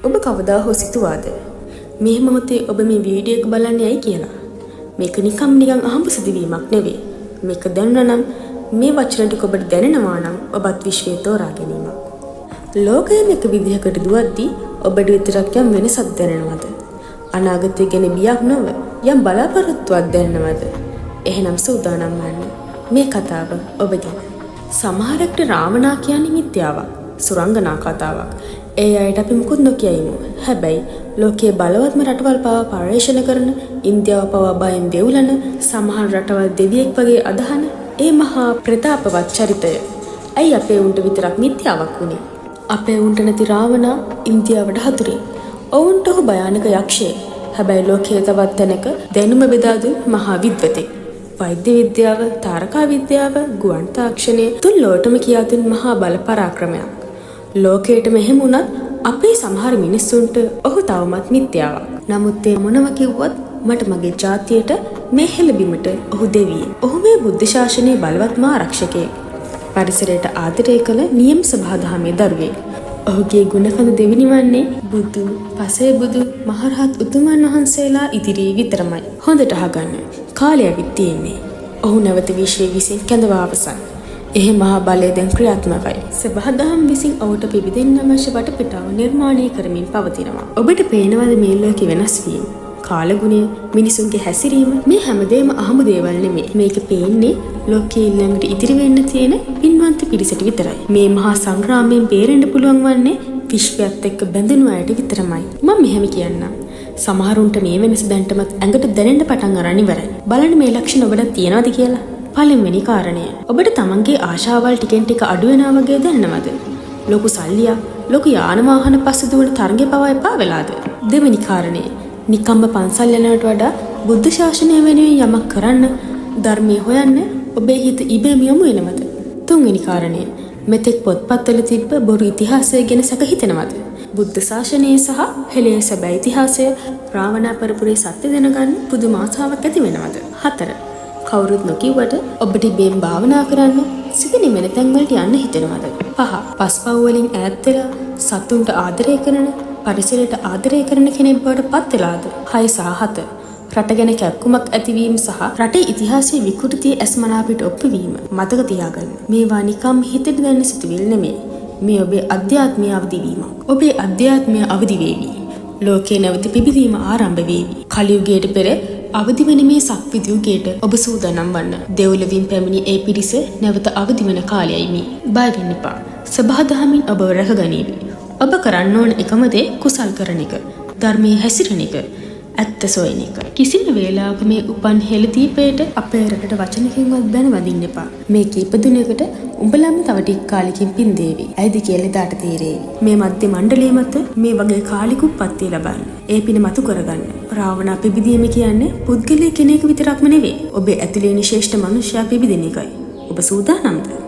ඔබ කවදා හෝ සිතුවාද මේ මොහොතේ ඔබ මේ වීඩියෝ එක බලන්නේ ඇයි කියලා? මේක නිකන් අහඹ සිදුවීමක් නෙවෙයි. මේක දැනුණා නම් මේ වචන ටික ඔබට දැනෙනවා නම් ඔබත් විශ්වයේ තෝරා ගැනීමක්. ලෝකයෙන් එක විදිහකට දුවද්දී ඔබට විතරක් යම් වෙනසක් දැනෙනවද? අනාගතය ගැන බියක් නොව යම් බලාපොරොත්තුවක් දැනෙනවද? එහෙනම් සූදානම් වන්න. මේ කතාව ඔබ ගැන. සමහරෙක්ට රාවණා කියන්නේ මිත්‍යාවක්, සුරංගනා කතාවක්. ඒ අයට අපි මුකුත් නොකියයිමු. හැබැයි ලෝකයේ බලවත්ම රටවල් පවා පරිශන කරන, ඉන්දියාව පවා බයෙන් වෙවුලන, සමහර රටවල් දෙවියෙක් වගේ අදහන ඒ මහා ප්‍රතාපවත් චරිතය ඇයි අපේ උන්ට විතරක් මිත්‍යාවක් වුනේ? අපේ උන්ට නැති රාවණා ඉන්දියාවට හතුරේ. ඔවුන්ට ඔහු භයානක යක්ෂයෙක්. හැබැයි ලෝකයේ තවත් තැනක දැනුම බෙදා දුන් මහා විද්වතෙක්. වෛද්‍ය විද්‍යාව, තාරකා විද්‍යාව, ගුවන් තාක්ෂණය තුන් ලෝකෙම කියා දුන් මහා බල පරාක්‍රමයක්. ලෝකයට මෙහෙම වුණත් අපේ සමහර මිනිස්සුන්ට ඔහු තවමත් මිත්‍යාවක්. නමුත් ඒ මොනව කිව්වත් මට මගේ ජාතියට මේ හෙළබිමට ඔහු දෙවියෙක්. ඔහු මේ බුද්ධ ශාසනයේ බලවත්ම ආරක්ෂකයෙක්. පරිසරයට ආදරය කළ නියම සභාදහමේ දරුවෙක්. ඔහුගේ ගුණකඳ දෙවෙනි වන්නේ බුදු, පසේ බුදු, මහරහත් උතුමන් වහන්සේලා ඉදිරියේ විතරමයි. හොඳට අහගන්න. කාලය ඇවිත් තියෙන්නේ. ඔහු නැවත විශ්වයේ විසින් කැඳවා අවසන්. එහි මහා බලය දැන් ක්‍රියාත්මකයි. සබහාදහම් විසින් ඔහුට පිබිදෙන්න අවශ්‍ය වටපිටාව නිර්මාණය කරමින් පවතිනවා. ඔබට පේනවද මේ ලෝකෙ වෙනස් වීම? කාලගුණය, මිනිසුන්ගේ හැසිරීම, මේ හැමදේම අහමු දේවල් නෙමෙයි. මේක පේන්නේ ලෝකයේ ඊළඟට ඉතිරි වෙන්න තියෙන පින්වන්ත පිරිසට විතරයි. මේ මහා සංග්‍රාමයෙන් බේරෙන්න පුළුවන් වන්නේ විශ්වයත් එක්ක බැඳුණු අයට විතරමයි. මම මෙහෙම කියන්නම්. සමහරුන්ට මේ වෙනස දැනටමත් ඇඟට දැනෙන්න පටන් අරන් ඉවරයි. බලන්න මේ ලක්ෂණ ඔබට තියෙනවද කියලා. පළවෙනි කාරණය. ඔබට තමන්ගේ ආශාවල් ටිකෙන් ටික අඩු වෙනවා වගේ දැනෙනවද? ලොකු සල්ලියක්, ලොකු යාන වාහන පස්සේ දුවන තරඟේ පවා එපා වෙලාද? දෙවෙනි කාරණය. නිකම්ම පන්සල් යනවට වඩා බුද්ධ ශාසනය වෙනුවෙන් යමක් කරන්න, ධර්මයේ හොයන්න ඔබේ හිත ඉබේම යොමු වෙනවද? තුන්වෙනි කාරණය. මෙතෙක් පොත්පත්වල තිබ්බ බොරු ඉතිහාසය ගැන සැක හිතෙනවද? බුද්ධ ශාසනයේ සහ හෙළයේ සැබෑ ඉතිහාසය, රාවණා පරපුරේ සත්‍ය දැනගන්න පුදුම ආසාවක් ඇති වෙනවද? 4. කවුරුත් නොකියුවට ඔබට ඉබේම භාවනා කරන්න, සිත නිවෙන තැන් වලට යන්න හිතෙනවද? 5. පස්පව් වලින් ඈත් වෙලා සතුන්ට ආදරය කරන, පරිසරයට ආදරය කරන කෙනෙක් බවට පත් වෙලාද? 6 සහ 7. රට ගැන කැක්කුමක් ඇතිවීම සහ රටේ ඉතිහාසයේ විකෘතියේ ඇස්මනාපිට ඔප්පුවීම. මතක තියාගන්න. මේවා නිකම් හිතට දැනෙන සිතුවිලි නෙමෙයි. මේ ඔබේ අධ්‍යාත්මය අවදි වීමක්. ඔබේ අධ්‍යාත්මය අවදි වේවි. ලෝකේ නැවත පිබිදීම ආරම්භ වේවි. කලියුගයට පෙර අවදි වෙන මේ සක්විති යුගයට ඔබ සූදානම් වන්න. දෙව්ලොවින් පැමිණි ඒ පිරිස නැවත අවදි වෙන කාලයයි මේ. බය වෙන්න එපා. සබහාදහමින් ඔබ රැකගනීවි. ඔබ කරන්න ඕන එකම දේ කුසල් කරන එක. ධර්මයේ හැසිරෙන එක. ඇත්ත සොයන එක. කිසිම වේලාවක මේ උපන් හෙළදීපයට අපේ රටට වචනකින්වත් බැන වදින්න එපා. මේ කීප දිනයකට උඹලම තව ටික කාලෙකින් පින් දේවි. ඇයිද කියලා දාට තීරේවි. මේ මධ්‍ය මණ්ඩලයේ මත මේ වගේ කාලික උප්පත්තිය ලබන්න. ඒ පින මතු කරගන්න. රාවණා පිබිදීම කියන්නේ පුද්ගලයා කෙනෙක් විතරක්ම නෙවෙයි. ඔබේ ඇතුළේ ඉන්න ශ්‍රේෂ්ඨ මනුෂ්‍යයා පිබිදෙන එකයි. ඔබ සූදානම්ද?